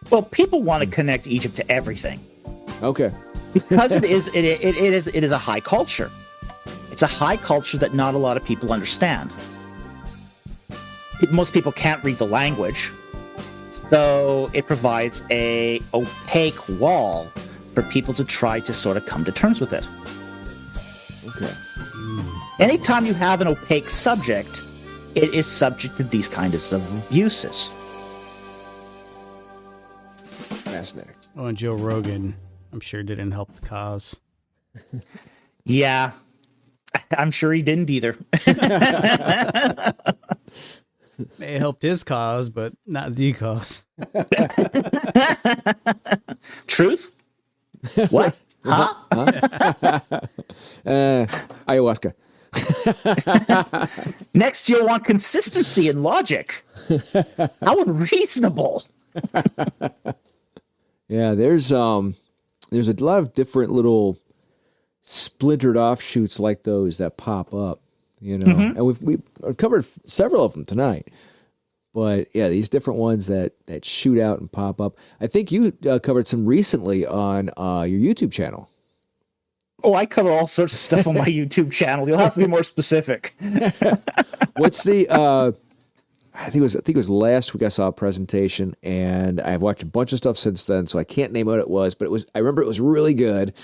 Well, people want to connect Egypt to everything. Okay. Because it is a high culture. It's a high culture that not a lot of people understand. Most people can't read the language, so it provides a opaque wall for people to try to sort of come to terms with it. Okay. Anytime you have an opaque subject, it is subject to these kinds of abuses. Fascinating. Oh, and Joe Rogan, I'm sure, didn't help the cause. Yeah, I'm sure he didn't either. May have helped his cause, but not the cause. Truth? What? Huh? Ayahuasca. Next, you'll want consistency and logic. How unreasonable. Yeah, there's a lot of different little splintered offshoots like those that pop up, you know. And we've covered several of them tonight. But yeah, these different ones that shoot out and pop up. I think you covered some recently on your YouTube channel. Oh, I cover all sorts of stuff on my YouTube channel. You'll have to be more specific. What's the I think it was last week I saw a presentation, and I've watched a bunch of stuff since then, so I can't name what it was, but I remember it was really good.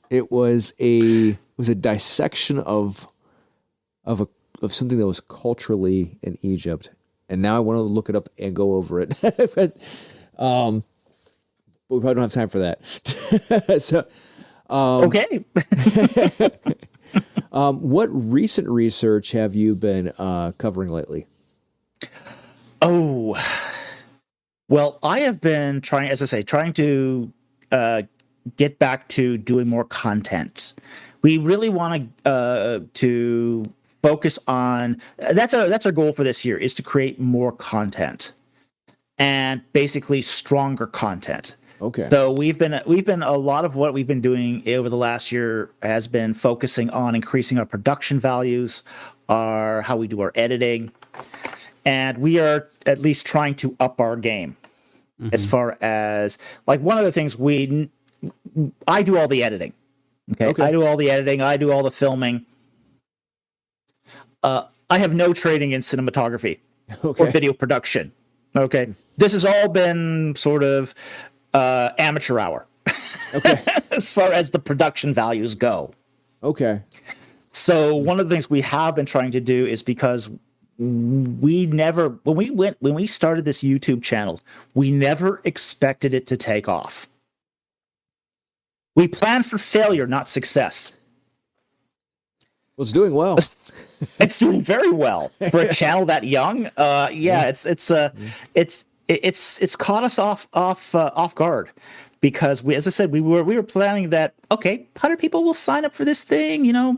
It was a dissection of something that was culturally in Egypt, and now I want to look it up and go over it. But we probably don't have time for that. So Okay. what recent research have you been covering lately? Oh, well, I have been trying to get back to doing more content. We really want to focus on that's our goal for this year, is to create more content and basically stronger content. Okay. So we've been a lot of what we've been doing over the last year has been focusing on increasing our production values, how we do our editing, and we are at least trying to up our game. As far as, like, one of the things I do all the editing. Okay. I do all the editing. I do all the filming. I have no training in cinematography or video production. Okay. This has all been sort of amateur hour. Okay. As far as the production values go. Okay. So one of the things we have been trying to do is, because when we started this YouTube channel, we never expected it to take off. We planned for failure, not success. Well, it's doing well. It's doing very well for a channel that young. It's caught us off guard, because as I said, we were planning that, okay, 100 people will sign up for this thing. You know,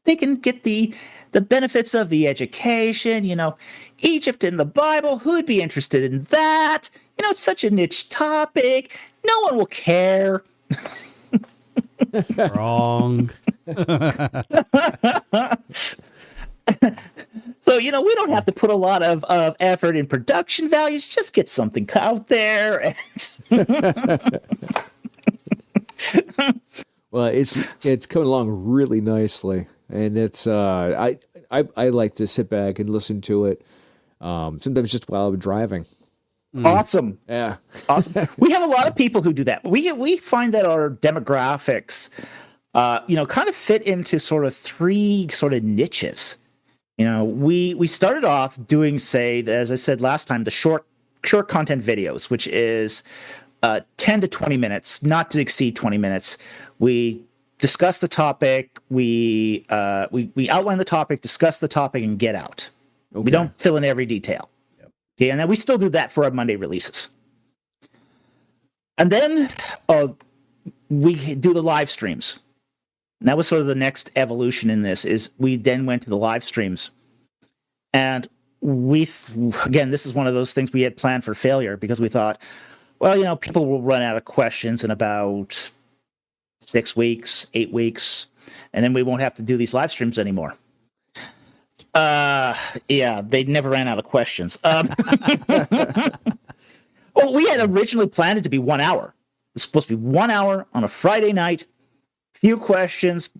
they can get the benefits of the education. You know, Egypt in the Bible. Who'd be interested in that? You know, it's such a niche topic. No one will care. Wrong. So, you know, we don't have to put a lot of effort in production values. Just get something out there. Well, it's coming along really nicely, and it's I like to sit back and listen to it. Sometimes just while I'm driving. Awesome. Yeah. Awesome. We have a lot of people who do that. We find that our demographics, kind of fit into sort of three sort of niches. You know, we started off doing, say, as I said last time, the short content videos, which is 10 to 20 minutes, not to exceed 20 minutes. We discuss the topic, we outline the topic, discuss the topic, and get out. Okay. We don't fill in every detail. Okay, and then we still do that for our Monday releases. And then we do the live streams. And that was sort of the next evolution in this, is we then went to the live streams. And again, this is one of those things we had planned for failure, because we thought, well, you know, people will run out of questions in about 6 weeks, 8 weeks, and then we won't have to do these live streams anymore. Yeah, they never ran out of questions. Well, we had originally planned it to be 1 hour. It's supposed to be 1 hour on a Friday night, few questions.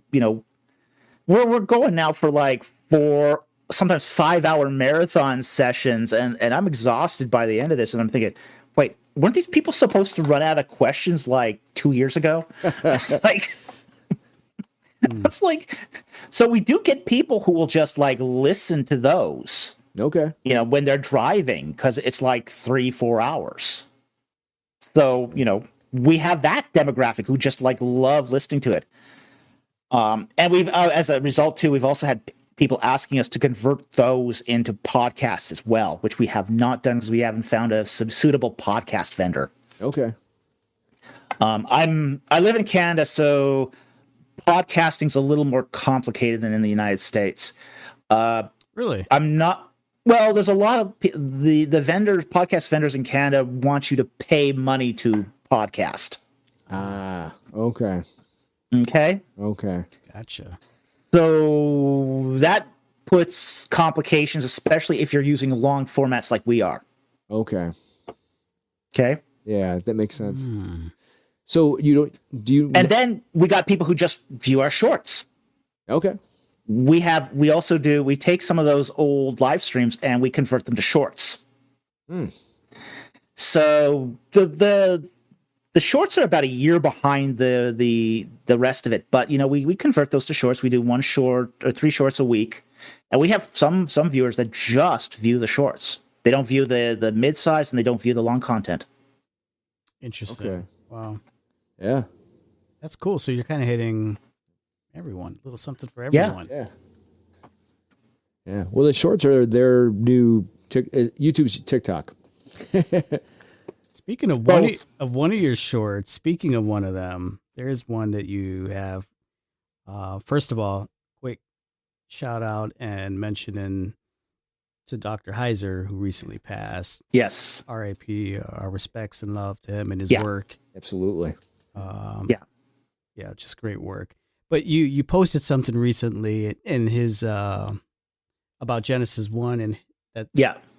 We're going now for like 4, sometimes 5-hour marathon sessions, and I'm exhausted by the end of this. And I'm thinking, wait, weren't these people supposed to run out of questions like 2 years ago? It's like, it's like, so we do get people who will just like listen to those. Okay. When they're driving, because it's like 3-4 hours. So, we have that demographic who just like love listening to it. And we've, as a result too, we've also had people asking us to convert those into podcasts as well, which we have not done because we haven't found a suitable podcast vendor. Okay. I live in Canada, so podcasting's a little more complicated than in the United States. Really? I'm not. Well, there's a lot of the vendors, podcast vendors in Canada want you to pay money to podcast. Ah, okay. Okay. Okay. Gotcha. So that puts complications, especially if you're using long formats like we are. Okay. Okay. Yeah, that makes sense. So do you? And then we got people who just view our shorts. Okay. We take some of those old live streams and we convert them to shorts. So the shorts are about a year behind the rest of it, but we convert those to shorts. We do 1 short or 3 shorts a week, and we have some viewers that just view the shorts. They don't view the mid-size and they don't view the long content. Interesting. Okay. Wow. Yeah. That's cool. So you're kind of hitting everyone, a little something for everyone. Yeah. Yeah. Well, the shorts are their new YouTube's TikTok. Speaking of one of your shorts, speaking of one of them, there's one that you have. First of all, quick shout out and mentioning to Dr. Heiser, who recently passed. Yes. R.I.P. Our respects and love to him and his work. Absolutely. Yeah, just great work. But you posted something recently in his about Genesis 1 and that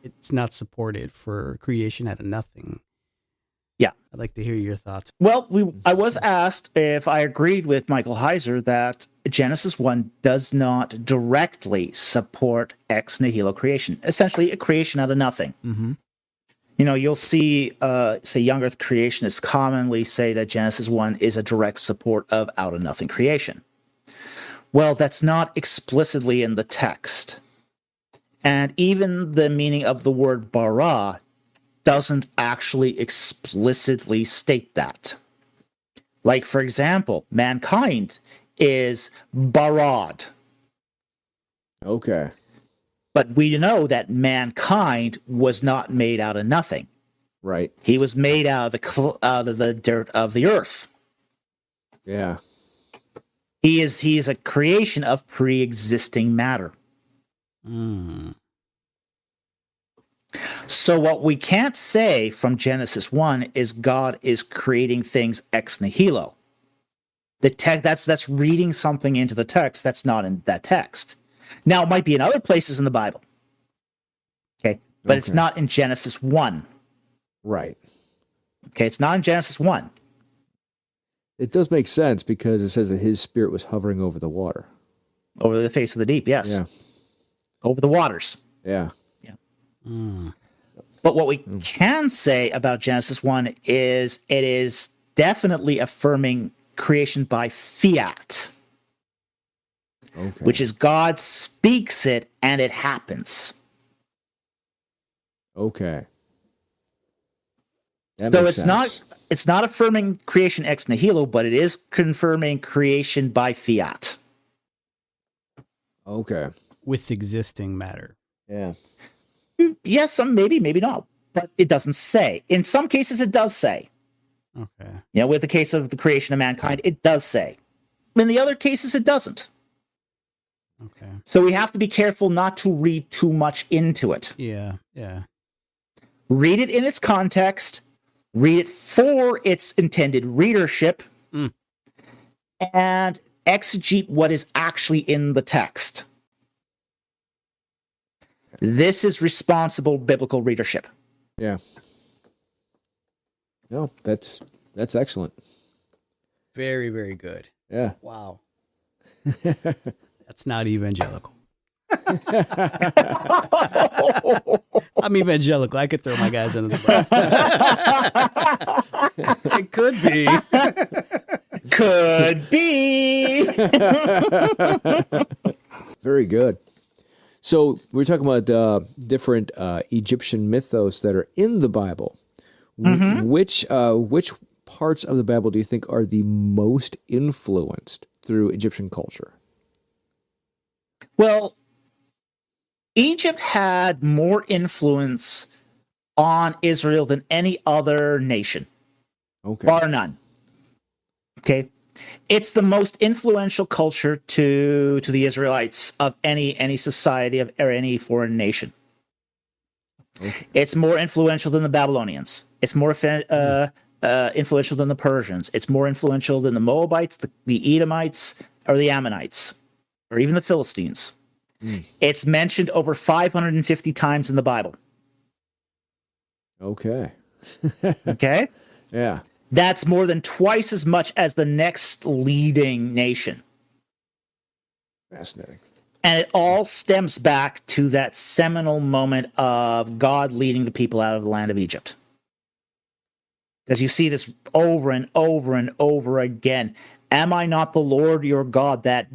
it's not supported for creation out of nothing. Yeah. I'd like to hear your thoughts. Well, I was asked if I agreed with Michael Heiser that Genesis 1 does not directly support ex nihilo creation, essentially a creation out of nothing. Mm-hmm. You'll see, say, young earth creationists commonly say that Genesis 1 is a direct support of out of nothing creation. Well, that's not explicitly in the text. And even the meaning of the word bara doesn't actually explicitly state that. Like, for example, mankind is barad. Okay. But we know that mankind was not made out of nothing. Right. He was made out of the dirt of the earth. Yeah. He is a creation of pre-existing matter. So what we can't say from Genesis 1 is God is creating things ex nihilo. The text that's reading something into the text that's not in that text. Now it might be in other places in the Bible. Okay, but it's not in Genesis 1. Right. Okay, it's not in Genesis 1. It does make sense because it says that his spirit was hovering over the water. Over the face of the deep, yes. Yeah. Over the waters. Yeah. But what we can say about Genesis 1 is it is definitely affirming creation by fiat, which is God speaks it and it happens. Okay. That So makes sense. it's not affirming creation ex nihilo, but it is confirming creation by fiat. Okay. With existing matter. Yeah. Yes, some maybe not, but it doesn't say. In some cases, it does say. Okay. With the case of the creation of mankind, it does say. In the other cases, it doesn't. Okay. So we have to be careful not to read too much into it. Yeah. Yeah. Read it in its context. Read it for its intended readership. And exegete what is actually in the text. This is responsible biblical readership. Yeah. No, that's excellent. Very, very good. Yeah. Wow. That's not evangelical. I'm evangelical. I could throw my guys under the bus. It could be. Could be. Very good. So we're talking about different Egyptian mythos that are in the Bible. Which parts of the Bible do you think are the most influenced through Egyptian culture? Well, Egypt had more influence on Israel than any other nation, bar none. Okay, it's the most influential culture to the Israelites of any society or any foreign nation. Okay. It's more influential than the Babylonians. It's more influential than the Persians. It's more influential than the Moabites, the Edomites, or the Ammonites, or even the Philistines. It's mentioned over 550 times in the Bible. Okay. Okay? Yeah. That's more than twice as much as the next leading nation. Fascinating. And it all stems back to that seminal moment of God leading the people out of the land of Egypt. Because you see this over and over and over again. Am I not the Lord your God that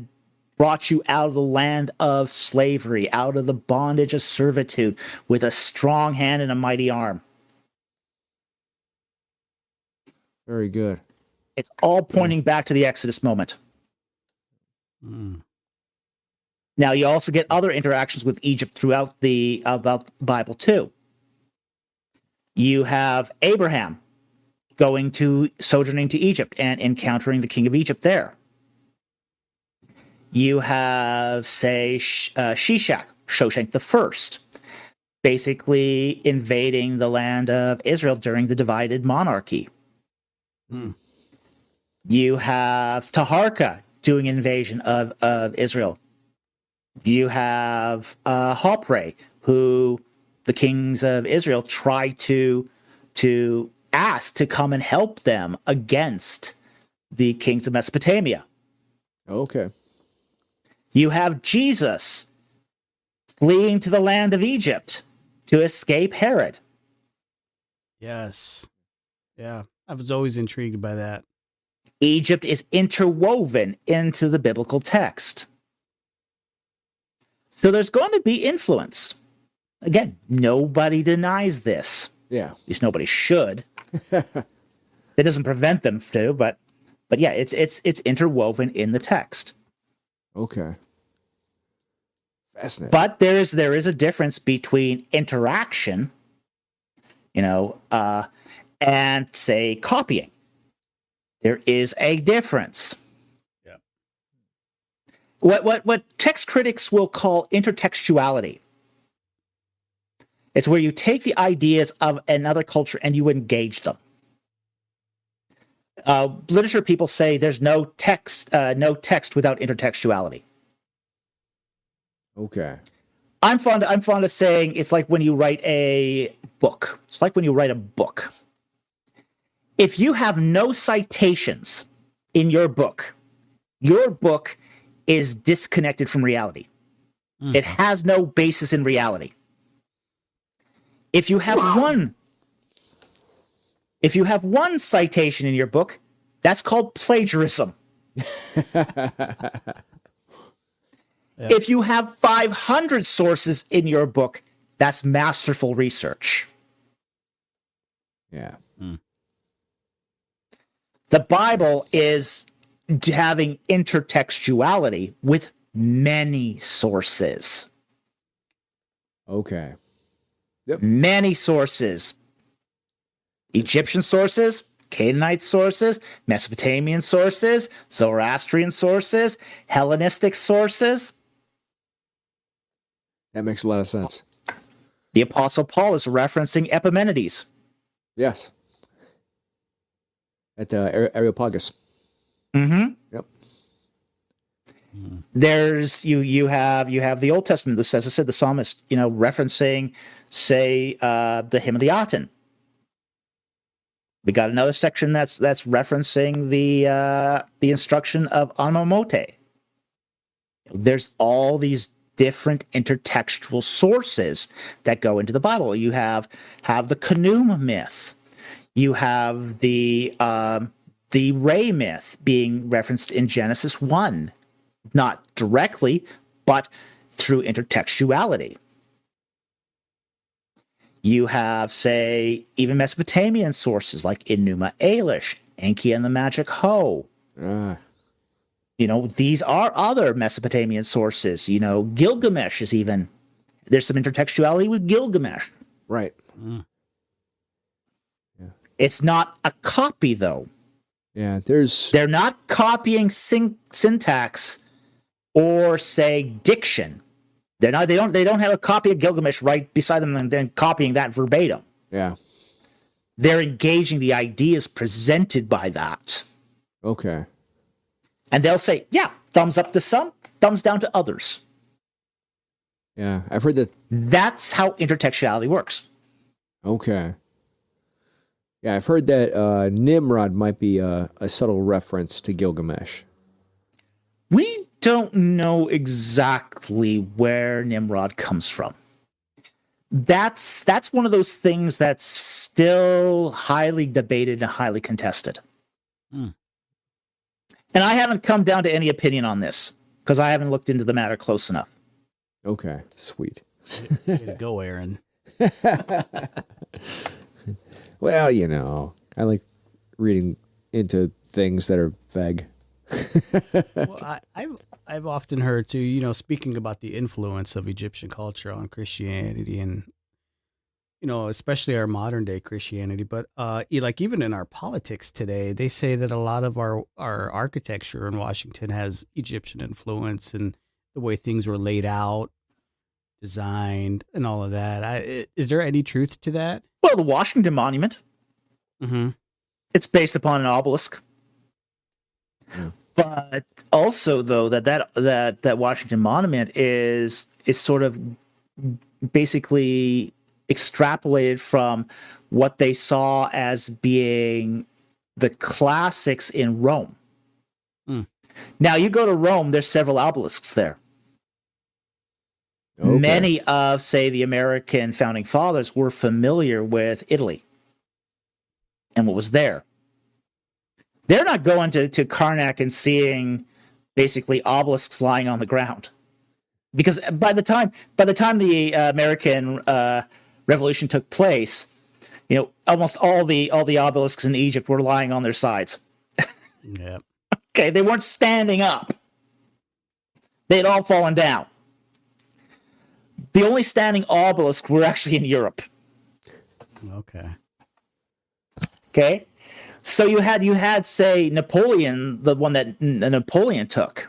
brought you out of the land of slavery, out of the bondage of servitude, with a strong hand and a mighty arm? Very good. It's all pointing back to the Exodus moment. Now, you also get other interactions with Egypt throughout the Bible, too. You have Abraham sojourning to Egypt and encountering the king of Egypt there. You have, say, Shoshank the First, basically invading the land of Israel during the divided monarchy. You have Taharka doing invasion of Israel. You have Hopre, who the kings of Israel tried to ask to come and help them against the kings of Mesopotamia. Okay. You have Jesus fleeing to the land of Egypt to escape Herod. Yes. Yeah. I was always intrigued by that. Egypt is interwoven into the biblical text. So there's going to be influence. Again, nobody denies this. Yeah. At least nobody should. It doesn't prevent them to, but yeah, it's interwoven in the text. Okay. Fascinating. But there is a difference between interaction, and say copying. There is a difference. Yeah. What text critics will call intertextuality. It's where you take the ideas of another culture and you engage them. Literature people say there's no text without intertextuality. Okay. I'm fond of saying it's like when you write a book. It's like when you write a book. If you have no citations in your book is disconnected from reality. It has no basis in reality. If you have one citation in your book, that's called plagiarism. If you have 500 sources in your book, that's masterful research. Yeah. The Bible is having intertextuality with many sources. Okay. Yep. Many sources. Egyptian sources, Canaanite sources, Mesopotamian sources, Zoroastrian sources, Hellenistic sources. That makes a lot of sense. The Apostle Paul is referencing Epimenides. Yes. At the Areopagus. Yep. There's you have the Old Testament, as I said, the psalmist, referencing, say, the hymn of the Aten. We got another section that's referencing the instruction of Anamote. There's all these different intertextual sources that go into the Bible. You have the Khnum myth. You have the Ray myth being referenced in Genesis 1, not directly, but through intertextuality. You have, say, even Mesopotamian sources like Enuma Elish, Enki and the Magic Hoe. These are other Mesopotamian sources. Gilgamesh is even, there's some intertextuality with Gilgamesh. Right. Yeah. It's not a copy, though. Yeah, they're not copying syntax or, say, diction. They don't have a copy of Gilgamesh right beside them and then copying that verbatim. Yeah. They're engaging the ideas presented by that. Okay. And they'll say, yeah, thumbs up to some, thumbs down to others. Yeah, I've heard that. That's how intertextuality works. Okay. Yeah, I've heard that Nimrod might be a subtle reference to Gilgamesh. We don't know exactly where Nimrod comes from. That's one of those things that's still highly debated and highly contested. And I haven't come down to any opinion on this because I haven't looked into the matter close enough. Okay, sweet. Way to go, Aaron. Well, I like reading into things that are vague. Well, I've often heard too, speaking about the influence of Egyptian culture on Christianity and, especially our modern day Christianity, but like even in our politics today, they say that a lot of our architecture in Washington has Egyptian influence and the way things were laid out, designed, and all of that. Is there any truth to that? Well, the Washington Monument. Mm-hmm. It's based upon an obelisk. Yeah. But also, though, that Washington Monument is sort of basically extrapolated from what they saw as being the classics in Rome. Now, you go to Rome, there's several obelisks there. Okay. Many of, say, the American founding fathers were familiar with Italy and what was there. They're not going to Karnak and seeing basically obelisks lying on the ground, because by the time the American Revolution took place, almost all the obelisks in Egypt were lying on their sides. Yeah. Okay, they weren't standing up. They'd all fallen down. The only standing obelisks were actually in Europe. Okay. Okay. So you had, say, Napoleon, the one that Napoleon took,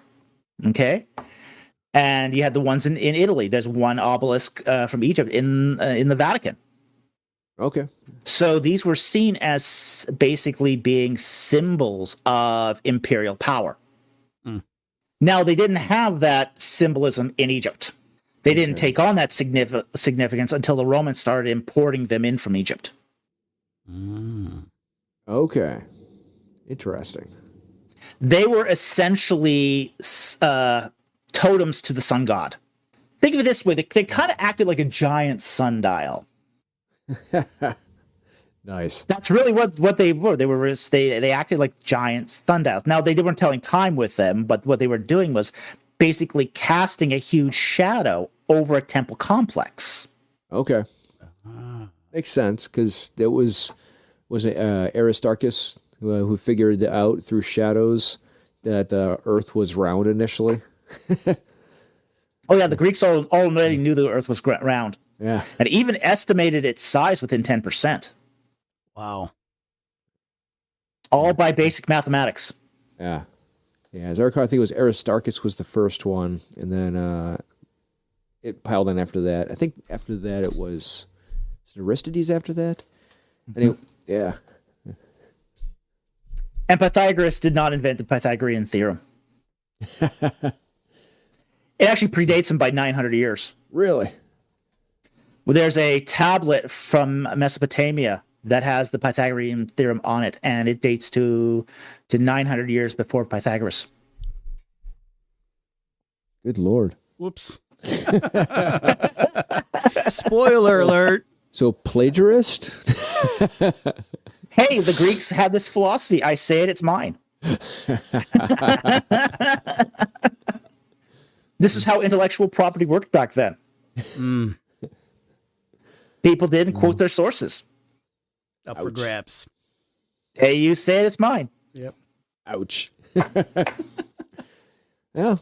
okay, and you had the ones in Italy. There's one obelisk from Egypt in the Vatican. Okay. So these were seen as basically being symbols of imperial power. Now, they didn't have that symbolism in Egypt. They didn't take on that significance until the Romans started importing them in from Egypt. Okay. Interesting. They were essentially totems to the sun god. Think of it this way. They kind of acted like a giant sundial. Nice. That's really what they were. They acted like giant sundials. Now, they weren't telling time with them, but what they were doing was basically casting a huge shadow over a temple complex. Okay. Makes sense, because there was it Aristarchus who figured out through shadows that the Earth was round initially? Oh, yeah, the Greeks already knew the Earth was round. Yeah. And even estimated its size within 10%. Wow. All by basic mathematics. Yeah. Yeah, as I recall, I think it was Aristarchus was the first one, and then it piled in after that. I think after that it was Aristides after that? Anyway, yeah. And Pythagoras did not invent the Pythagorean theorem. It actually predates him by 900 years. Really? Well, there's a tablet from Mesopotamia that has the Pythagorean theorem on it, and it dates to 900 years before Pythagoras. Good Lord. Whoops. Spoiler alert. So plagiarist? Hey, the Greeks had this philosophy. I say it, it's mine. This is how intellectual property worked back then. People didn't quote their sources. Up for grabs. Hey, you say it, it's mine. Yep. Ouch. Yeah.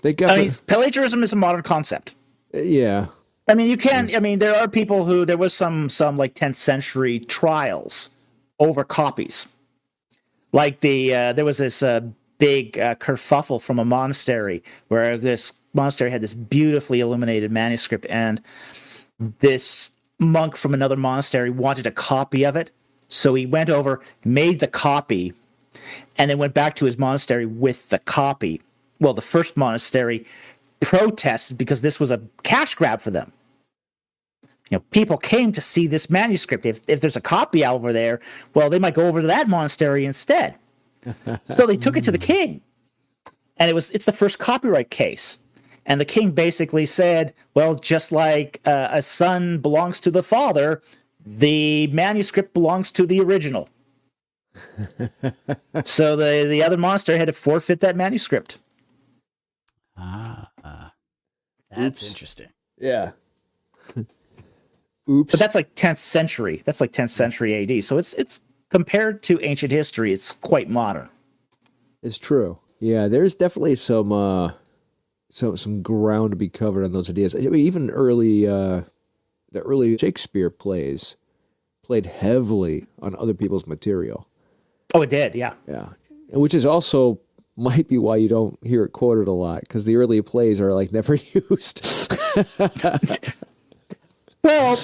They got. I mean, plagiarism is a modern concept. Yeah. I mean, you can. I mean, there are people who there was some like 10th century trials over copies. Like there was this big kerfuffle from a monastery where this monastery had this beautifully illuminated manuscript, and this monk from another monastery wanted a copy of it. So he went over, made the copy, and then went back to his monastery with the copy. Well, the first monastery protested because this was a cash grab for them. You know, people came to see this manuscript. If there's a copy over there, well, they might go over to that monastery instead. So they took it to the king, and it's the first copyright case. And the king basically said, well, just like a son belongs to the father, the manuscript belongs to the original. So the other monastery had to forfeit that manuscript. That's interesting. Yeah. Oops. But that's like 10th century. That's like 10th century AD. So it's compared to ancient history, it's quite modern. It's true. Yeah, there's definitely some ground to be covered on those ideas. I mean, even the early Shakespeare plays played heavily on other people's material. Oh, it did, yeah. Yeah, and which is also might be why you don't hear it quoted a lot, because the early plays are like never used. Well,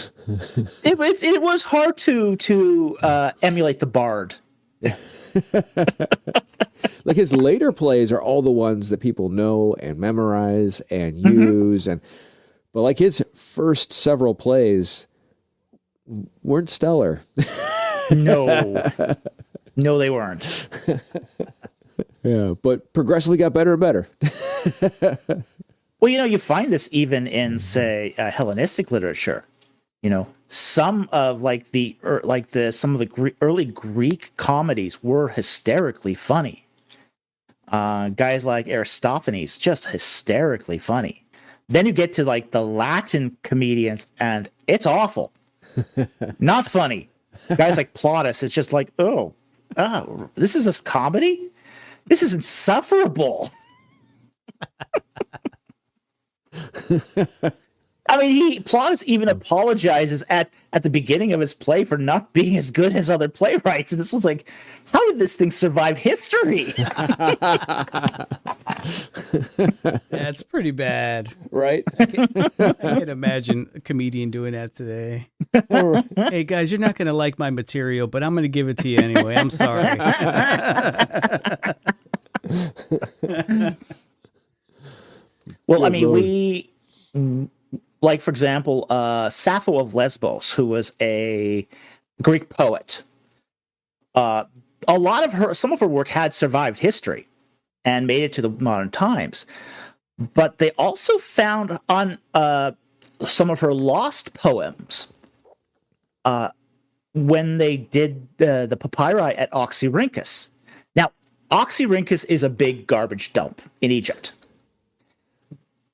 it was hard to emulate the bard. Like his later plays are all the ones that people know and memorize and use, but like his first several plays weren't stellar. No, they weren't. Yeah, but progressively got better and better. Well, you find this even in, say, Hellenistic literature. Some of some of the early Greek comedies were hysterically funny. Guys like Aristophanes, just hysterically funny. Then you get to like the Latin comedians, and it's awful, not funny. Guys like Plautus, it's just like, oh, this is a comedy. This is insufferable. I mean, Plautus even apologizes at the beginning of his play for not being as good as other playwrights, and this was like, how did this thing survive history? That's pretty bad, right? I can't imagine a comedian doing that today. Hey guys, you're not going to like my material, but I'm going to give it to you anyway. I'm sorry. Well, I mean, like, for example, Sappho of Lesbos, who was a Greek poet. Some of her work had survived history and made it to the modern times. But they also found on some of her lost poems when they did the papyri at Oxyrhynchus. Now, Oxyrhynchus is a big garbage dump in Egypt.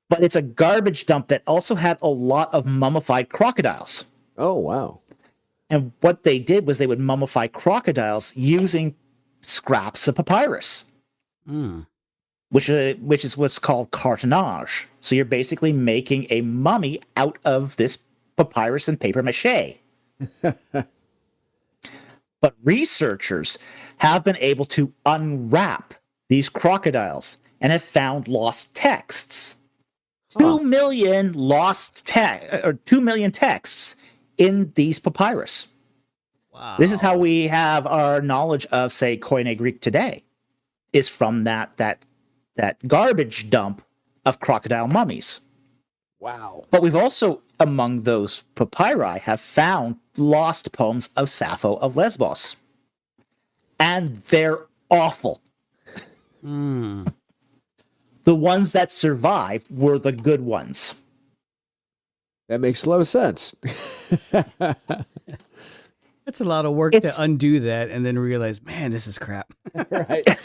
But it's a garbage dump that also had a lot of mummified crocodiles. Oh, wow. And what they did was they would mummify crocodiles using scraps of papyrus, which is what's called cartonnage. So you're basically making a mummy out of this papyrus and paper mache. But researchers have been able to unwrap these crocodiles and have found lost texts. 2 million 2 million texts in these papyrus. Wow. This is how we have our knowledge of, say, Koine Greek today, is from that garbage dump of crocodile mummies. Wow. But we've also among those papyri have found lost poems of Sappho of Lesbos. And they're awful. Mm. The ones that survived were the good ones. That makes a lot of sense. It's a lot of work to undo that and then realize, man, this is crap. Right. It's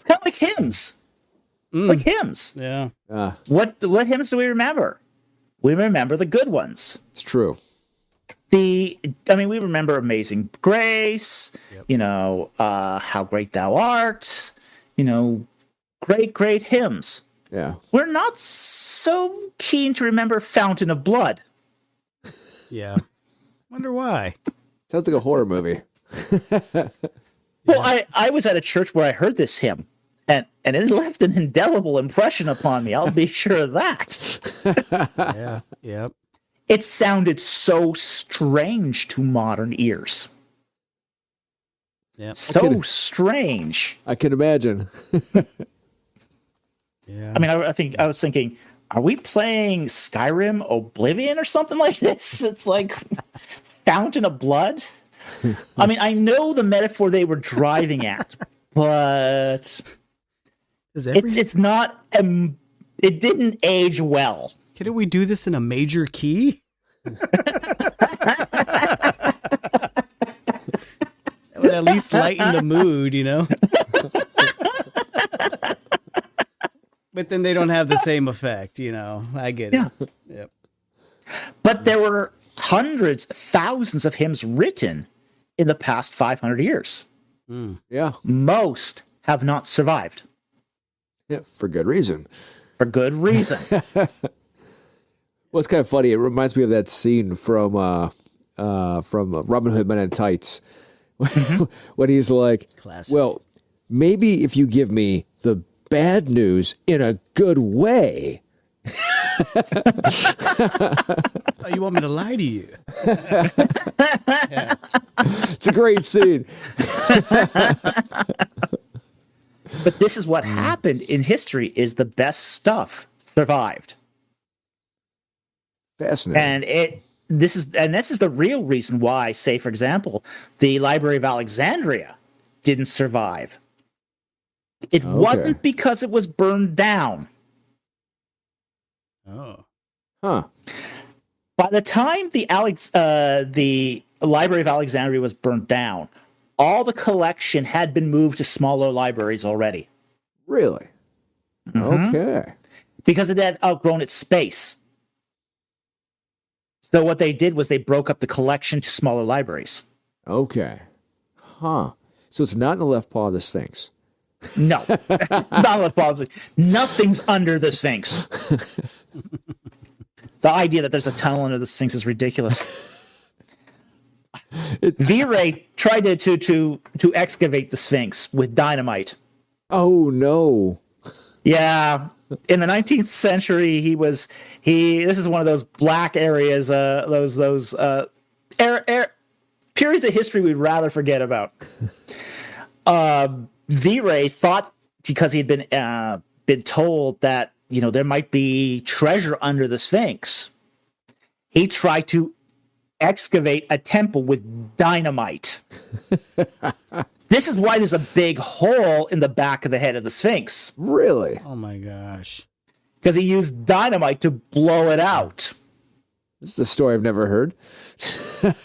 kind of like hymns. It's like hymns. Yeah. What hymns do we remember? We remember the good ones. It's true. We remember Amazing Grace, How Great Thou Art, great hymns. Yeah. We're not so keen to remember Fountain of Blood. Yeah. Wonder why. Sounds like a horror movie. Well, I was at a church where I heard this hymn, and it left an indelible impression upon me. I'll be sure of that. Yeah. Yep. It sounded so strange to modern ears. Yep. So strange. I can imagine. Yeah. I mean, I was thinking, are we playing Skyrim Oblivion or something like this? It's like Fountain of Blood. I mean, I know the metaphor they were driving at, but it's not. It didn't age well. Couldn't we do this in a major key? That would at least lighten the mood, But then they don't have the same effect, I get it. Yeah. Yep. But there were hundreds, thousands of hymns written in the past 500 years. Yeah. Most have not survived. Yeah. For good reason. For good reason. Well, it's kind of funny. It reminds me of that scene from Robin Hood Men in Tights, when he's like, Classic. "Well, maybe if you give me the bad news in a good way." Oh, you want me to lie to you? It's a great scene. But this is what happened in history: is the best stuff survived. Fascinating. And this is the real reason why, say, for example, the Library of Alexandria didn't survive. It wasn't because it was burned down. Oh. Huh. By the time the Library of Alexandria was burned down, all the collection had been moved to smaller libraries already. Really? Okay. Because it had outgrown its space. So what they did was they broke up the collection to smaller libraries. Okay. Huh. So it's not in the left paw of the Sphinx. No. Not with politics. Nothing's under the Sphinx. The idea that there's a tunnel under the Sphinx is ridiculous. V-Ray tried to excavate the Sphinx with dynamite. Oh no. Yeah. In the 19th century, this is one of those black areas, those periods of history we'd rather forget about. V-Ray thought, because he'd been told that there might be treasure under the Sphinx, he tried to excavate a temple with dynamite. This is why there's a big hole in the back of the head of the Sphinx. Really? Oh my gosh. Because he used dynamite to blow it out. This is a story I've never heard.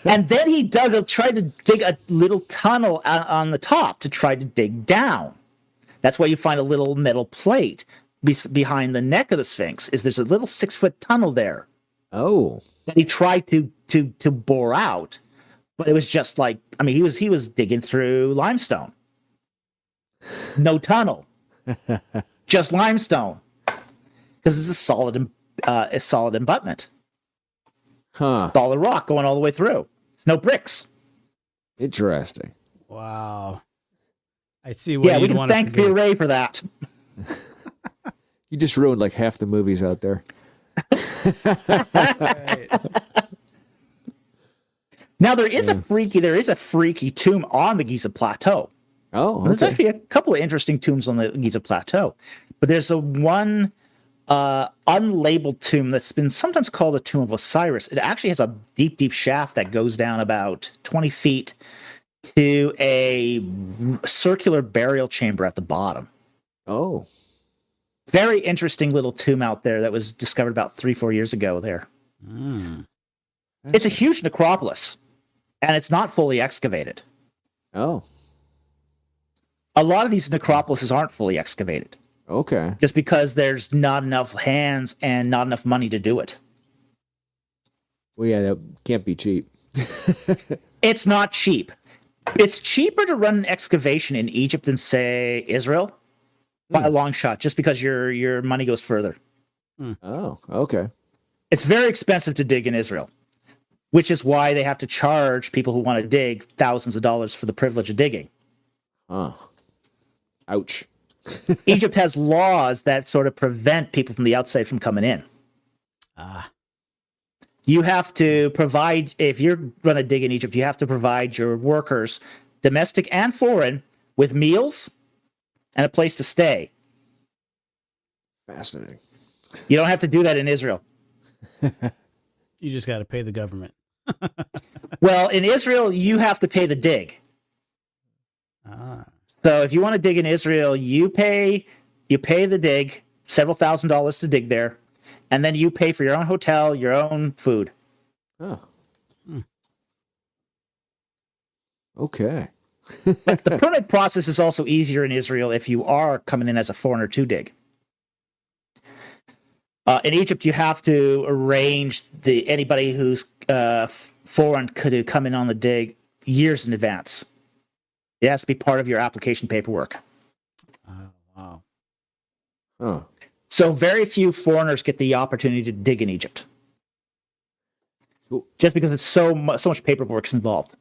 And then he tried to dig a little tunnel on the top to try to dig down. That's why you find a little metal plate behind the neck of the Sphinx. There's a little 6-foot tunnel there. Oh. That he tried to bore out, but it was just like, he was digging through limestone. No tunnel, just limestone, because it's a solid abutment. Huh. Solid rock going all the way through. It's no bricks. Interesting. Wow. I see what we you'd can want to thank forget. V-Ray for that. You just ruined like half the movies out there. Right. Now there is a freaky tomb on the Giza Plateau. Oh, okay. There's actually a couple of interesting tombs on the Giza Plateau, but there's one unlabeled tomb that's been sometimes called the Tomb of Osiris. It actually has a deep, deep shaft that goes down about 20 feet to a circular burial chamber at the bottom. Oh. Very interesting little tomb out there that was discovered about 3-4 years ago there. It's a huge necropolis, and it's not fully excavated. Oh. A lot of these necropolises aren't fully excavated. Okay. Just because there's not enough hands and not enough money to do it. Well, yeah, that can't be cheap. It's not cheap. It's cheaper to run an excavation in Egypt than, say, Israel by a long shot, just because your money goes further. Oh, okay. It's very expensive to dig in Israel, which is why they have to charge people who want to dig thousands of dollars for the privilege of digging. Oh. Ouch. Egypt has laws that sort of prevent people from the outside from coming in. You have to provide, if you're going to dig in Egypt, you have to provide your workers, domestic and foreign, with meals and a place to stay. Fascinating. You don't have to do that in Israel. You just got to pay the government. Well, in Israel, you have to pay the dig. So if you want to dig in Israel, you pay the dig, several $1,000s to dig there, and then you pay for your own hotel, your own food. Oh. Okay. But the permit process is also easier in Israel if you are coming in as a foreigner to dig. In Egypt, you have to arrange anybody who's foreign could come in on the dig years in advance. It has to be part of your application paperwork. Wow. Oh. So very few foreigners get the opportunity to dig in Egypt. Just because it's so much paperwork involved.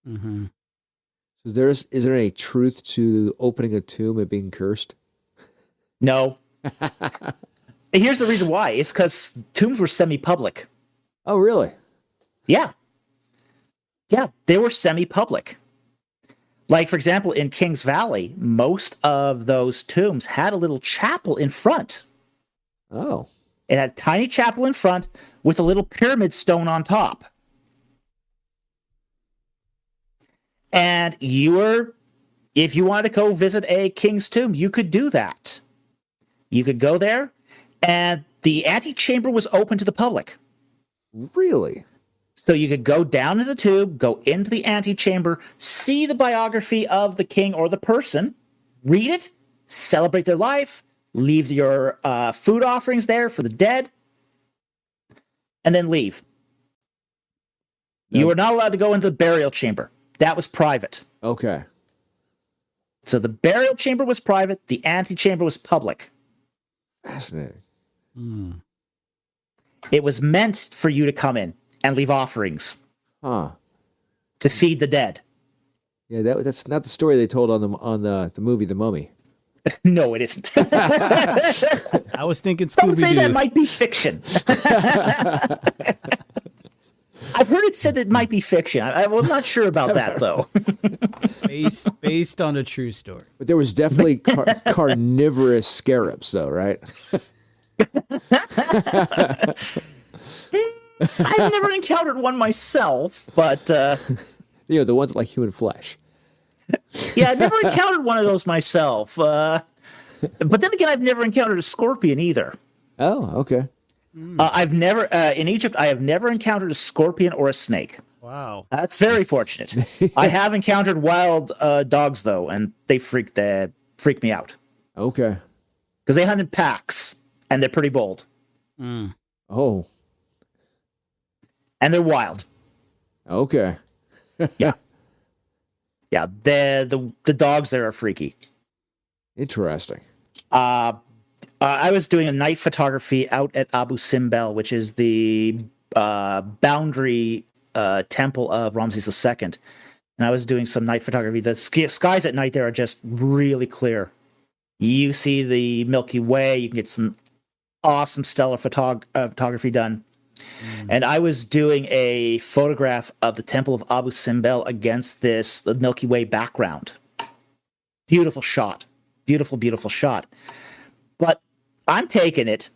Mm-hmm. Is there any truth to opening a tomb and being cursed? No. Here's the reason why. It's because tombs were semi-public. Oh, really? Yeah. Yeah, they were semi-public. Like, for example, in Kings Valley, most of those tombs had a little chapel in front. Oh. It had a tiny chapel in front with a little pyramid stone on top. And if you wanted to go visit a king's tomb, you could do that. You could go there, and the antechamber was open to the public. Really? So you could go down to the tomb, go into the antechamber, see the biography of the king or the person, read it, celebrate their life, leave your food offerings there for the dead, and then leave. You were not allowed to go into the burial chamber. That was private. Okay. So the burial chamber was private, the antechamber was public. Fascinating. It was meant for you to come in and leave offerings. Huh. To feed the dead. Yeah, that's not the story they told on the movie The Mummy. No, it isn't. I was thinking Scooby-Doo. Some say that might be fiction. I've heard it said it might be fiction. I'm not sure about that, though. based on a true story. But there was definitely carnivorous scarabs, though, right? I've never encountered one myself, but... the ones like human flesh. Yeah, I've never encountered one of those myself. But then again, I've never encountered a scorpion either. Oh, okay. I've never, in Egypt, I have never encountered a scorpion or a snake. Wow. That's very fortunate. I have encountered wild dogs, though, and they freak me out. Okay. Because they hunt in packs, and they're pretty bold. Oh. And they're wild. Okay. Yeah. Yeah, the dogs there are freaky. Interesting. I was doing a night photography out at Abu Simbel, which is the boundary temple of Ramses II. And I was doing some night photography. The skies at night there are just really clear. You see the Milky Way. You can get some awesome stellar photography done. And I was doing a photograph of the temple of Abu Simbel against the Milky Way background. Beautiful shot. Beautiful, beautiful shot. But I'm taking it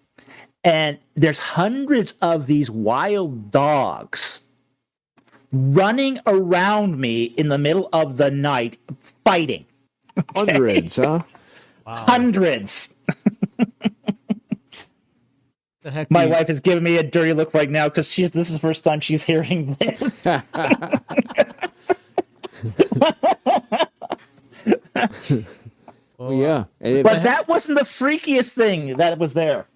And there's hundreds of these wild dogs running around me in the middle of the night fighting. Hundreds, huh? Wow. Hundreds. The heck My do you- wife is giving me a dirty look right now because this is the first time she's hearing this. Well, yeah. And But that wasn't the freakiest thing that was there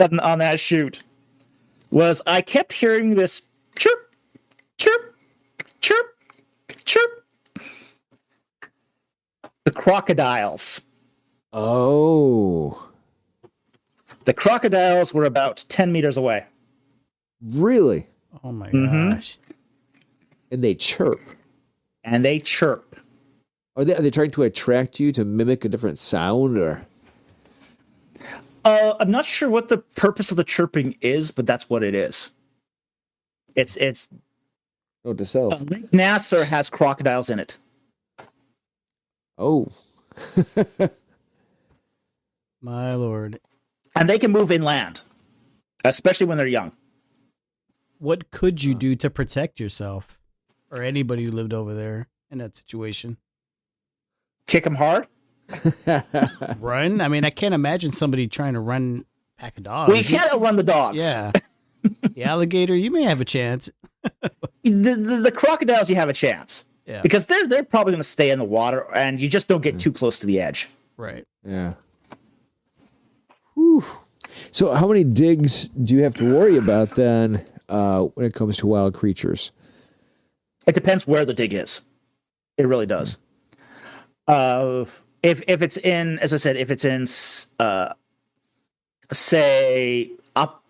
on that shoot. Was I kept hearing this chirp, chirp, chirp, chirp. The crocodiles. oh, The crocodiles were about 10 meters away. really? Oh my Mhm. gosh. And they chirp. And they chirp. Are they trying to attract you to mimic a different sound, or? I'm not sure what the purpose of the chirping is, but that's what it is. It's Note to self. Lake Nasser has crocodiles in it. Oh, My lord. And they can move inland, especially when they're young. What could you do to protect yourself or anybody who lived over there in that situation? Kick them hard. Run? I mean, I can't imagine somebody trying to run a pack of dogs. Well, you can't outrun the dogs. Yeah. The alligator, you may have a chance. The crocodiles, you have a chance. Yeah. Because they're probably going to stay in the water, and you just don't get too close to the edge. Right. yeah. Whew. So, how many digs do you have to worry about then when it comes to wild creatures? It depends where the dig is. It really does. If it's in, as I said, if it's in, say, up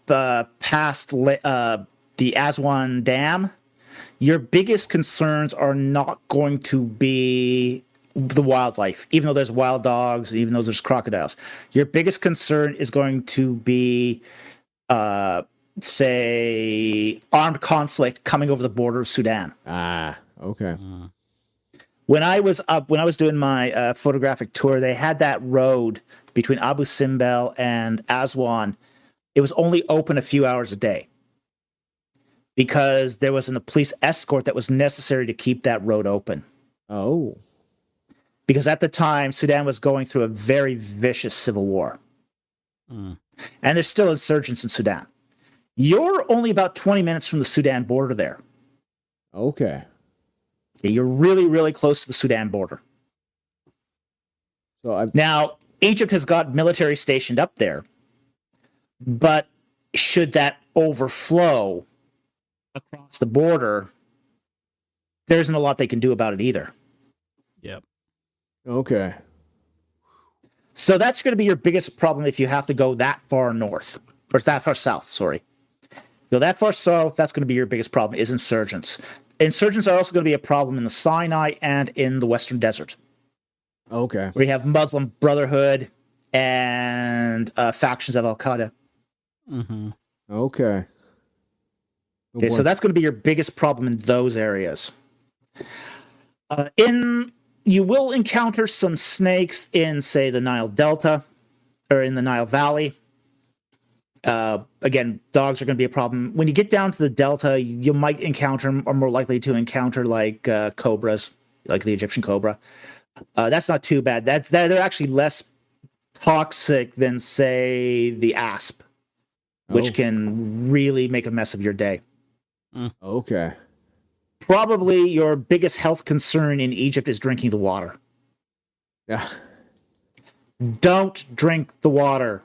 past the Aswan Dam, your biggest concerns are not going to be the wildlife, even though there's wild dogs, even though there's crocodiles. Your biggest concern is going to be, say, armed conflict coming over the border of Sudan. Ah, okay. When I was doing my photographic tour, they had that road between Abu Simbel and Aswan. It was only open a few hours a day because there wasn't a police escort that was necessary to keep that road open. Oh, Because at the time, Sudan was going through a very vicious civil war. Mm. And there's still insurgents in Sudan. You're only about 20 minutes from the Sudan border there. okay. You're really, really close to the Sudan border. So I've Now, Egypt has got military stationed up there, but should that overflow across the border, there isn't a lot they can do about it either. Yep. okay. So that's going to be your biggest problem if you have to go that far north, or that far south, sorry. Go that far south, that's going to be your biggest problem, is insurgents. Insurgents are also going to be a problem in the Sinai and in the Western Desert, Okay. where you have Muslim Brotherhood and factions of Al-Qaeda. Mm-hmm. Okay. Oh, Okay, boy. so that's going to be your biggest problem in those areas. You will encounter some snakes in, say, the Nile Delta or in the Nile Valley. Again, dogs are going to be a problem. When you get down to the Delta, you might encounter, or more likely to encounter, like cobras, like the Egyptian cobra. That's not too bad. They're actually less toxic than, say, the asp, which Oh. can really make a mess of your day. Okay. Probably your biggest health concern in Egypt is drinking the water. Yeah. Don't drink the water.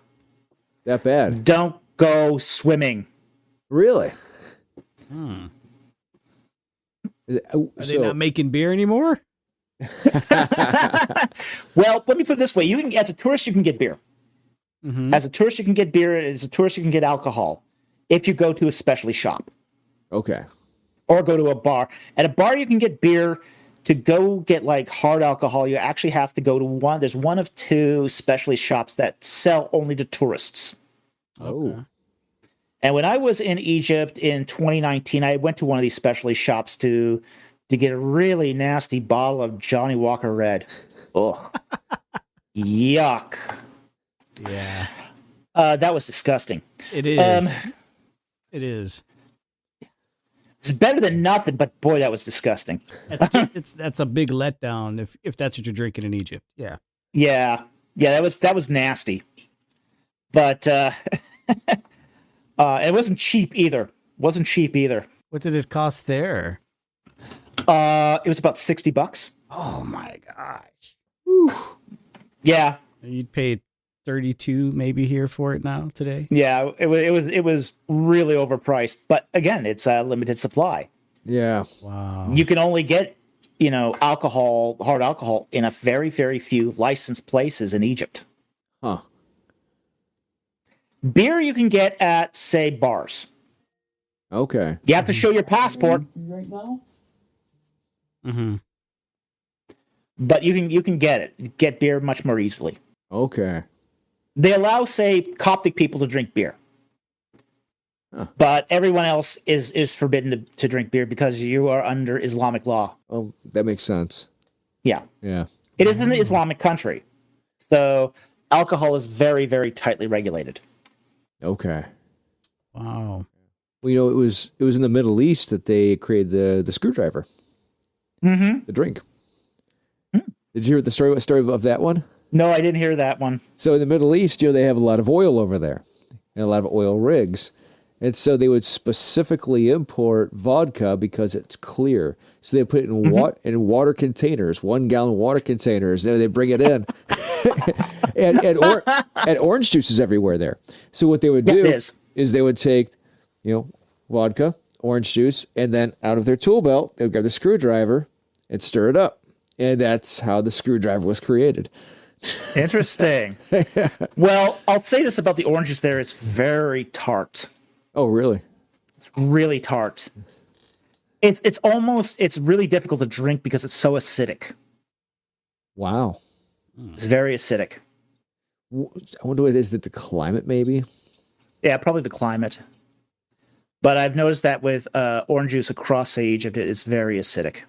That bad. Don't go swimming. Really? Hmm. Oh, Are they not making beer anymore? Well, let me put it this way: as a tourist, you can get beer. Mm-hmm. As a tourist, you can get beer. As a tourist, you can get alcohol if you go to a specialty shop okay. or go to a bar. At a bar, you can get beer. To go get like hard alcohol, you actually have to go to one. There's one of two specialty shops that sell only to tourists. Oh. And when I was in Egypt in 2019, I went to one of these specialty shops to get a really nasty bottle of Johnny Walker Red. Oh, yuck. Yeah. That was disgusting. It is. It is. It's better than nothing, but boy, that was disgusting. That's a big letdown if that's what you're drinking in Egypt. Yeah. Yeah, that was nasty. But it wasn't cheap either. What did it cost there? It was about $60. Oh my gosh. Whew. Yeah, You'd pay 32 maybe here for it now today. yeah. It was really overpriced. But again, it's a limited supply. Yeah. Wow. You can only get alcohol, hard alcohol, in a very, very few licensed places in Egypt. Huh. Beer you can get at, say, bars. Okay. You have to show your passport, Mm-hmm. but you can get beer much more easily. Okay. They allow, say, Coptic people to drink beer, but everyone else is forbidden to drink beer because you are under Islamic law. Oh, that makes sense. Yeah, Yeah. it is an Islamic country, so alcohol is very, very tightly regulated. Okay. Wow. Well, it was in the Middle East that they created the screwdriver, Mm-hmm. the drink. Did you hear the story of that one? No, I didn't hear that one. So in the Middle East, they have a lot of oil over there and a lot of oil rigs. And so they would specifically import vodka because it's clear. So they put it in water containers, 1 gallon water containers. And they bring it in. and orange juice is everywhere there. So what they would do is they would take, vodka, orange juice, and then out of their tool belt, they would grab the screwdriver and stir it up. And that's how the screwdriver was created. Interesting. Well, I'll say this about the orange juice there. It's very tart. Oh, really? It's really tart. It's really difficult to drink because it's so acidic. Wow. It's very acidic. I wonder what it is, that the climate maybe? Yeah, probably the climate. But I've noticed that with orange juice across, say, Egypt, it is very acidic.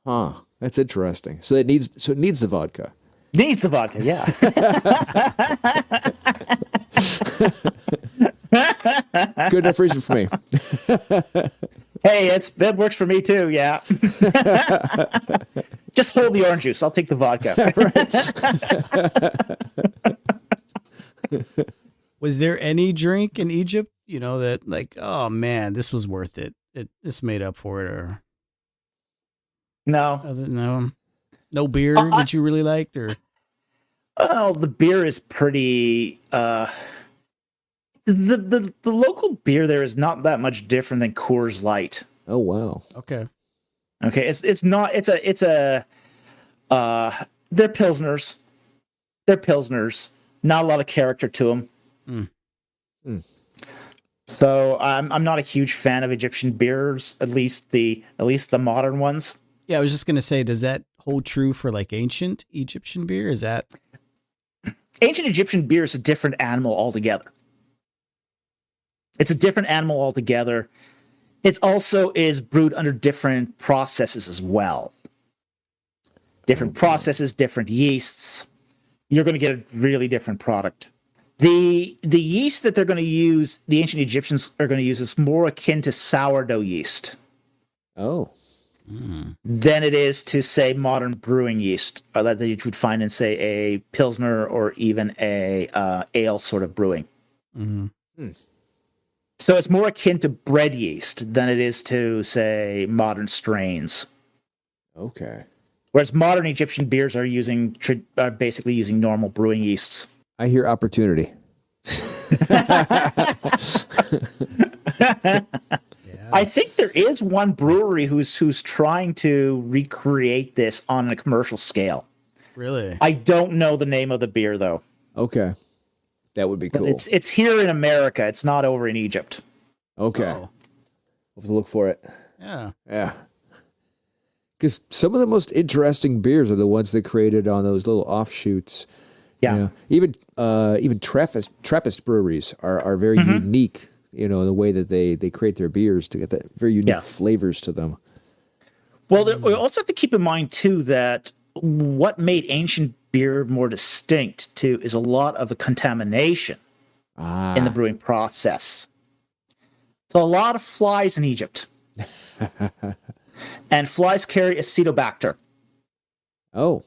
Huh. That's interesting. So it needs the vodka. Needs the vodka, yeah. Good enough reason for me. Hey, that works for me too, yeah. Just hold the orange juice. I'll take the vodka. Was there any drink in Egypt, that like, oh man, this was worth it. This made up for it, or No. No beer that you really liked, or? Well, the beer is pretty. The local beer there is not that much different than Coors Light. Oh wow. Okay. Okay, it's not. It's a. They're pilsners. Not a lot of character to them. So I'm not a huge fan of Egyptian beers, at least the modern ones. Yeah, I was just gonna say, does that hold true for like ancient Egyptian beer? Is that ancient Egyptian beer is a different animal altogether? It's a different animal altogether. It also is brewed under different processes as well. Different processes, different yeasts. You're going to get a really different product. The yeast that they're going to use, the ancient Egyptians are going to use, is more akin to sourdough yeast. Oh. Than it is to, say, modern brewing yeast that you would find in, say, a Pilsner or even a ale sort of brewing. So it's more akin to bread yeast than it is to, say, modern strains. Okay. Whereas modern Egyptian beers are basically using normal brewing yeasts. I hear opportunity. I think there is one brewery who's trying to recreate this on a commercial scale. really? I don't know the name of the beer though. Okay. That would be cool. It's here in America. It's not over in Egypt. Okay. Oh. We'll have to look for it. Yeah. Yeah. Because some of the most interesting beers are the ones they created on those little offshoots. Yeah. Even Trappist breweries are very unique, in the way that they create their beers to get that very unique flavors to them. Well, we also have to keep in mind too that what made ancient beer more distinct too is a lot of the contamination. in the brewing process. So a lot of flies in Egypt. And flies carry acetobacter. Oh,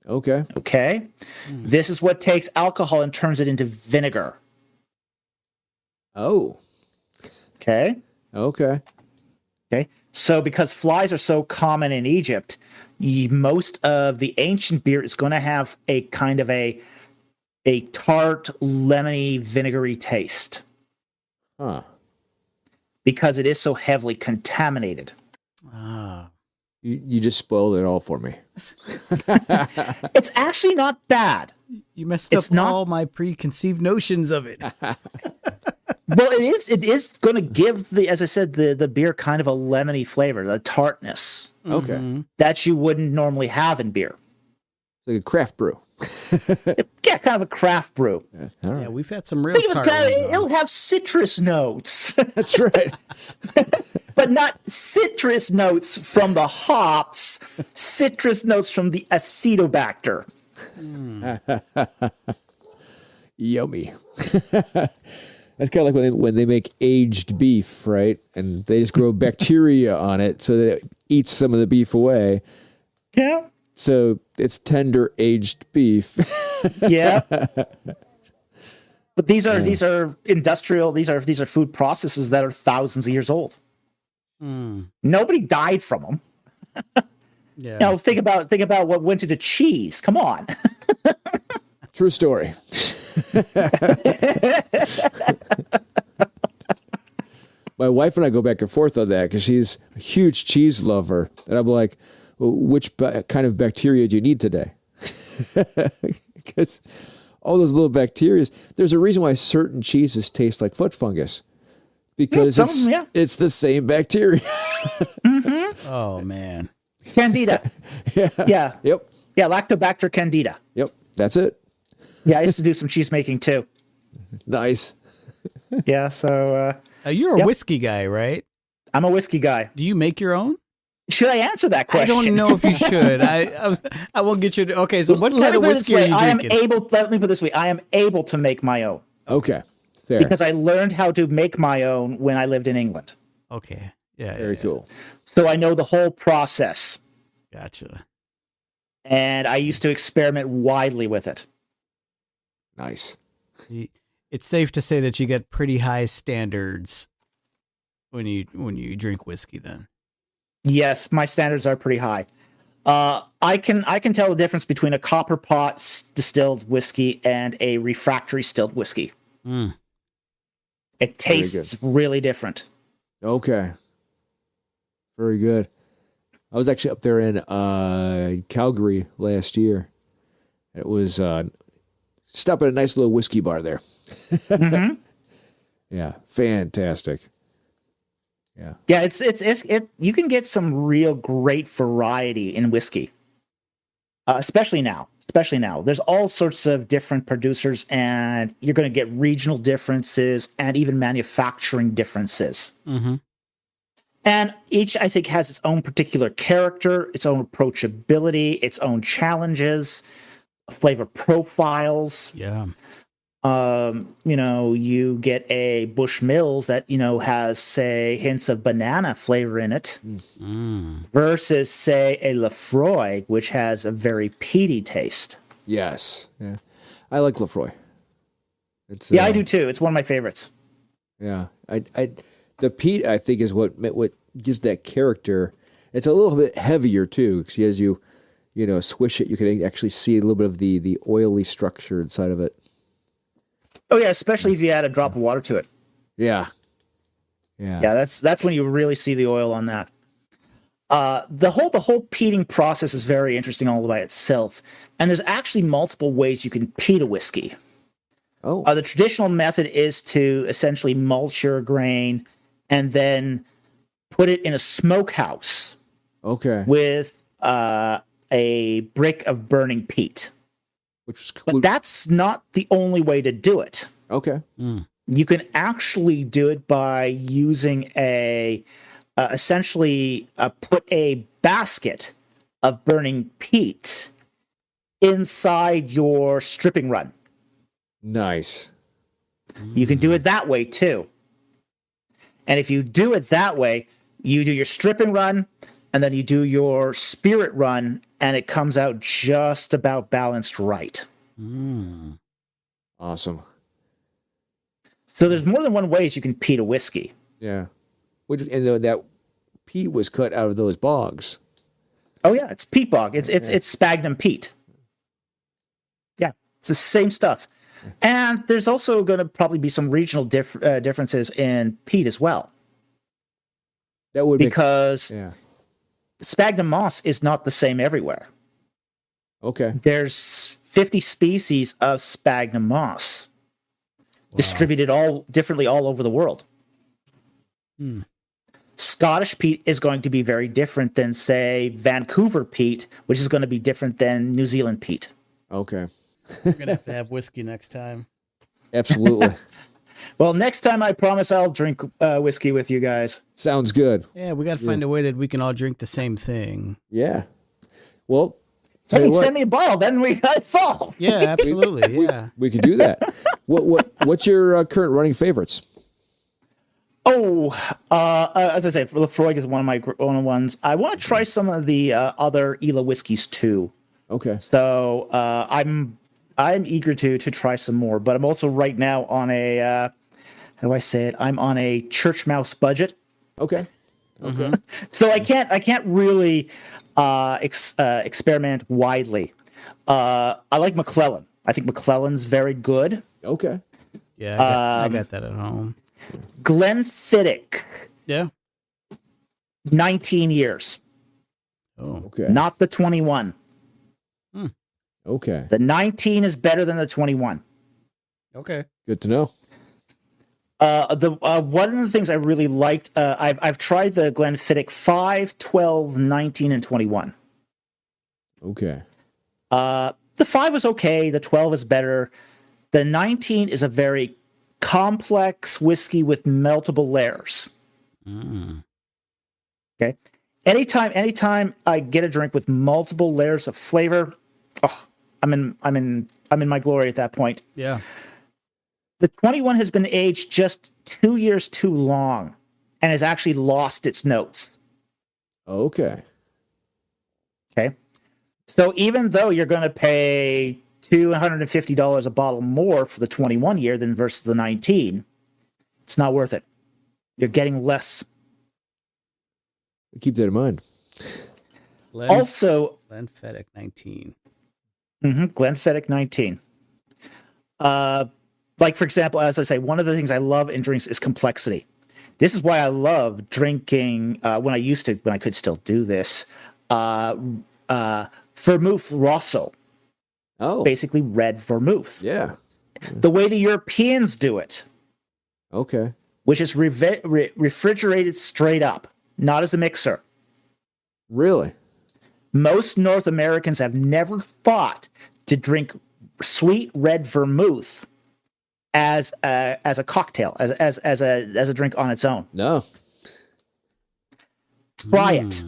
okay. Okay. This is what takes alcohol and turns it into vinegar. Oh, Okay. okay. Okay. So because flies are so common in Egypt, most of the ancient beer is going to have a kind of a tart, lemony, vinegary taste Huh. because it is so heavily contaminated. Ah. You just spoiled it all for me. It's actually not bad. You messed It's up not- all my preconceived notions of it. Well, it is going to give as I said, the beer kind of a lemony flavor, the tartness Okay. Mhm. that you wouldn't normally have in beer. Like a craft brew. Yeah, kind of a craft brew. All Yeah, right. we've had some real Think of tart it, kind ones of, on. it'll have citrus notes, That's right. but not citrus notes from the hops, citrus notes from the acetobacter. Yummy. That's kind of like when they make aged beef, right? And they just grow bacteria on it so that it eats some of the beef away. Yeah. So it's tender aged beef. Yeah. But these are industrial, these are food processes that are thousands of years old. Mm. Nobody died from them. Yeah. You know, think about what went into cheese. Come on. True story. My wife and I go back and forth on that because she's a huge cheese lover. And I'm like, well, which kind of bacteria do you need today? Because all those little bacteria, there's a reason why certain cheeses taste like foot fungus. Because some of them, yeah. it's the same bacteria. Oh man. Candida. Yeah. Yep. Yeah, Lactobacter candida. Yep. That's it. Yeah, I used to do some cheese making too. Nice. Yeah, so You're a Yep. whiskey guy, right? I'm a whiskey guy. Do you make your own? Should I answer that I question? don't know if you should. I won't get you to. Okay, so what Let kind me of put it this whiskey are way, you let drinking? me put it this way. I am able to make my own Okay. Fair. because I learned how to make my own when I lived in England. Okay. Yeah. Very cool. So I know the whole process. Gotcha. And I used to experiment widely with it. Nice. It's safe to say that you get pretty high standards when you drink whiskey. Then. Yes, my standards are pretty high. I can tell the difference between a copper pot distilled whiskey and a refractory distilled whiskey. Mm. It tastes really different. Okay. Very good. I was actually up there in Calgary last year. It was stop at a nice little whiskey bar there. Mhm. Yeah, fantastic. Yeah. Yeah, it's you can get some real great variety in whiskey. Especially now. There's all sorts of different producers and you're going to get regional differences and even manufacturing differences. Mm-hmm. And each, I think, has its own particular character, its own approachability, its own challenges, flavor profiles. Yeah. You get a Bushmills that, has, say, hints of banana flavor in it Mm. versus, say, a Lefroy, which has a very peaty taste. Yes. Yeah. I like Lefroy. It's Yeah, I do too. It's one of my favorites. Yeah. The peat, I think, is what gives that character. It's a little bit heavier too, because as you swish it, you can actually see a little bit of the oily structure inside of it. Oh, yeah, especially if you add a drop of water to it. Yeah. Yeah. Yeah, that's when you really see the oil on that. The whole peating process is very interesting all by itself, and there's actually multiple ways you can peat a whiskey. Oh. The traditional method is to essentially mulch your grain and then put it in a smokehouse Okay. with a brick of burning peat. Which is But that's not the only way to do it. okay. Mm. You can actually do it by using essentially put a basket of burning peat inside your stripping run. Nice. You can do it that way too. And if you do it that way, you do your stripping run and then you do your spirit run, and it comes out just about balanced right. Awesome. So there's more than one ways you can peat a whiskey. Yeah. And that peat was cut out of those bogs. Oh yeah, it's peat bog. It's sphagnum peat. Yeah, it's the same stuff. And there's also going to probably be some regional differences in peat as well. That would because sphagnum moss is not the same everywhere. Okay. There's 50 species of sphagnum moss distributed all differently all over the world. Scottish peat is going to be very different than, say, Vancouver peat, which is going to be different than New Zealand peat. Okay. We're going to have whiskey next time. Absolutely. Well, next time I promise I'll drink whiskey with you guys. Sounds good. Yeah, we got to find a way that we can all drink the same thing. Yeah. Well, hey, send me a bottle, then we got it solved. Yeah, absolutely. We can do that. What's your current running favorites? Oh, as I said, Lefroy is one of my ones. I want to try some of the other Ela whiskeys too. Okay. So I'm eager to try some more, but I'm also right now on a how do I say it? I'm on a church mouse budget. Okay. Okay. So I can't really experiment widely. I like McClellan. I think McClellan's very good. Okay. Yeah, I got that at home. Glenfiddich. Yeah. 19 years. Oh. Okay. Not the 21. Okay. The 19 is better than the 21. Okay. Good to know. One of the things I really liked, I've tried the Glenfiddich 5, 12, 19, and 21. Okay. The 5 was okay. The 12 is better. The 19 is a very complex whiskey with multiple layers. Okay. Anytime I get a drink with multiple layers of flavor, I'm in my glory at that point. Yeah. The 21 has been aged just 2 years too long and has actually lost its notes. Okay. Okay. So even though you're going to pay $250 a bottle more for the 21 year than versus the 19, it's not worth it. You're getting less. Keep that in mind. Also, Glenfiddich 19. Glenfiddich 19. Like, for example, as I say, one of the things I love in drinks is complexity. This is why I love drinking, when I could still do this, vermouth rosso. Oh. Basically red vermouth. Yeah. The way the Europeans do it. Okay. Which is refrigerated straight up, not as a mixer. Really? Most North Americans have never thought to drink sweet red vermouth as a cocktail, as a drink on its own. No. Try it.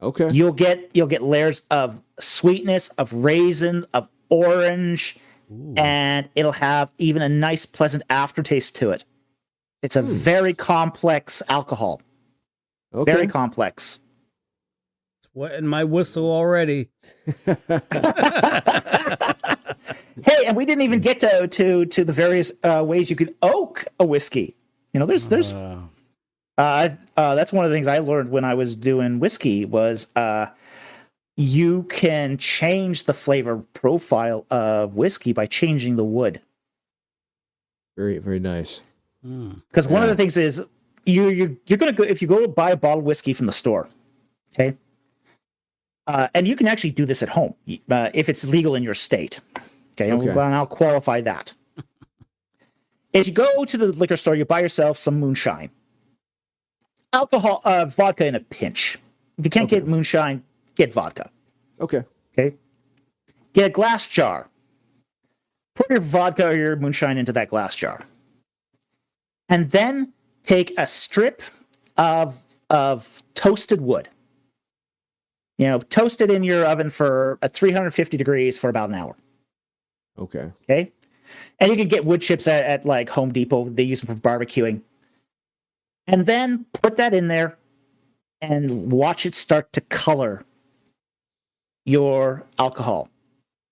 Okay. You'll get layers of sweetness, of raisin, of orange, and it'll have even a nice, pleasant aftertaste to it. It's a very complex alcohol. Okay. Very complex. It's wetting my whistle already. Hey, and we didn't even get to the various ways you can oak a whiskey. You know, there's that's one of the things I learned when I was doing whiskey was you can change the flavor profile of whiskey by changing the wood. Very, very nice. Because one of the things is you're gonna go if you go buy a bottle of whiskey from the store, okay, and you can actually do this at home if it's legal in your state. Okay, and I'll qualify that. If you go to the liquor store, you buy yourself some moonshine, alcohol, vodka in a pinch. If you can't get moonshine, get vodka. Okay. Okay, get a glass jar. Put your vodka or your moonshine into that glass jar. And then take a strip of toasted wood. You know, toast it in your oven for at 350 degrees for about an hour. Okay. Okay. And you can get wood chips at like Home Depot. They use them for barbecuing. And then put that in there and watch it start to color your alcohol.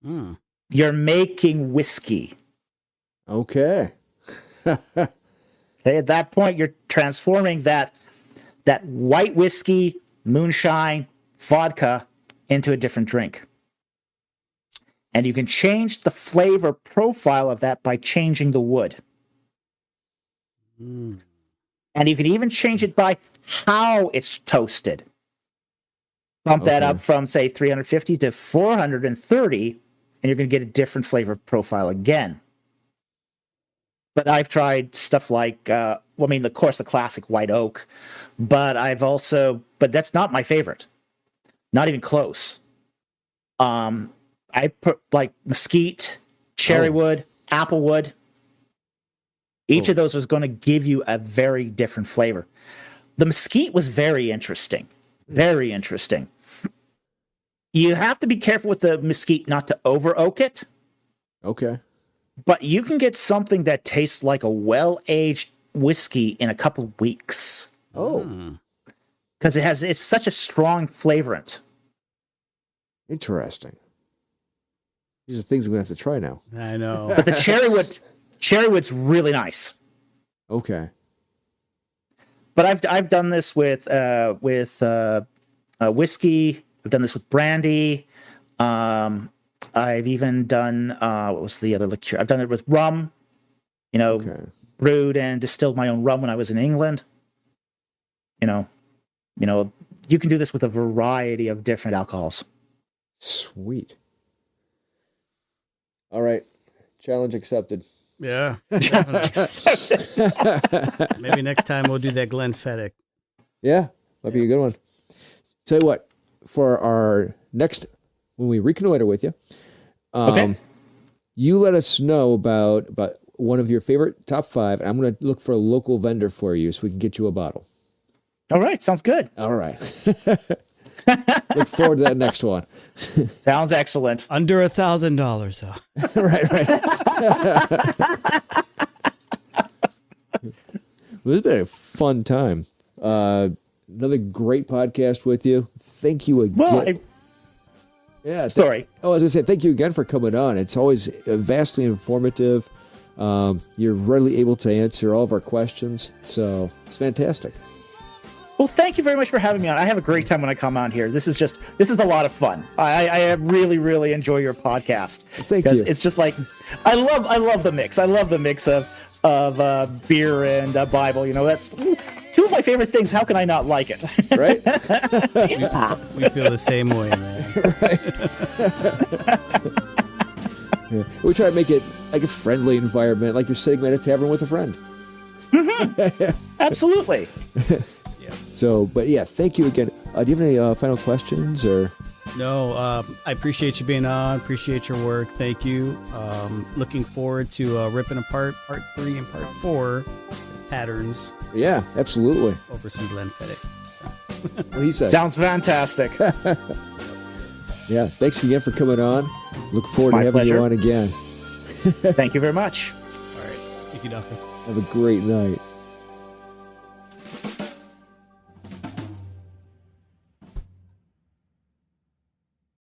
Mm. You're making whiskey. Okay. Okay, at that point, you're transforming that white whiskey, moonshine, vodka into a different drink. And you can change the flavor profile of that by changing the wood. Mm. And you can even change it by how it's toasted. Bump that up from, say, 350 to 430, and you're going to get a different flavor profile again. But I've tried stuff like, of course, the classic white oak. But that's not my favorite. Not even close. I put like mesquite, cherrywood, applewood. Each of those was going to give you a very different flavor. The mesquite was very interesting. Very interesting. You have to be careful with the mesquite not to over oak it. Okay. But you can get something that tastes like a well-aged whiskey in a couple of weeks. Oh. Because it's such a strong flavorant. Interesting. These are things I'm going to have to try now. I know. But the cherrywood's really nice. Okay. But I've done this with whiskey. I've done this with brandy. I've even done what was the other liqueur? I've done it with rum. Brewed and distilled my own rum when I was in England. You can do this with a variety of different alcohols. Sweet. All right. Challenge accepted. Yeah. Maybe next time we'll do that Glenfiddich. Yeah. Might be a good one. Tell you what, for our next, when we reconnoiter with you, you let us know about one of your favorite top 5. And I'm going to look for a local vendor for you so we can get you a bottle. All right. Sounds good. All right. Look forward to that next one. Sounds excellent. Under $1,000. Well, this has been a fun time. Another great podcast with you. Thank you again. Sorry. I was going to say, thank you again for coming on. It's always vastly informative. You're readily able to answer all of our questions. So it's fantastic. Well, thank you very much for having me on. I have a great time when I come on here. This is a lot of fun. I really, really enjoy your podcast. Thank you. It's just like, I love the mix. I love the mix of beer and Bible. That's two of my favorite things. How can I not like it? Right? Yeah. We feel the same way, man. Yeah. We try to make it like a friendly environment, like you're sitting at a tavern with a friend. Mm-hmm. Absolutely. So, but yeah, thank you again. Do you have any final questions or? No, I appreciate you being on. Appreciate your work. Thank you. Looking forward to ripping apart part 3 and part 4 patterns. Yeah, absolutely. Over some Glenfiddich. What he said. Sounds fantastic. Yeah, thanks again for coming on. Look forward to having pleasure. you on again. Thank you very much. All right. Thank you, Doctor. Have a great night.